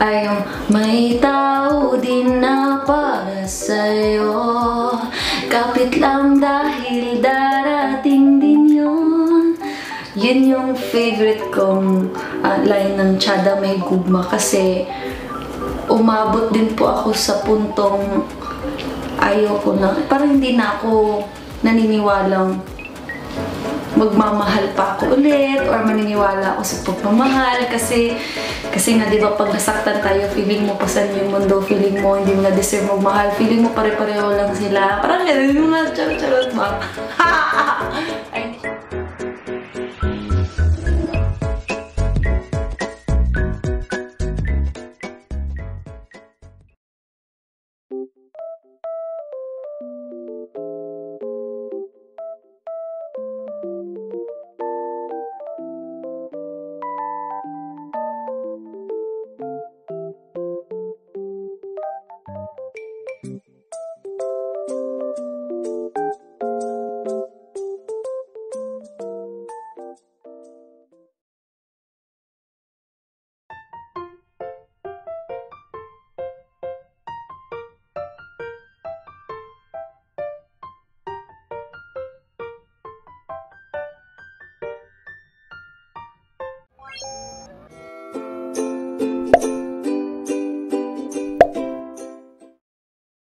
Ayong may tao din na para sa'yo, kapit lang dahil darating din yun. Yun yung favorite kong line ng Tiyada May Gugma kasi umabot din po ako sa puntong ayoko na, parang hindi na ako naniniwalang magmamahal pa ako ulit or maniniwala ako sa pagmamahal kasi nga di ba pag nasaktan tayo, feeling mo pasan yung mundo, feeling mo hindi mo na deserve magmahal, feeling mo pare-pareho lang sila, parang gano'n yung mga charot-charot ba? Ay,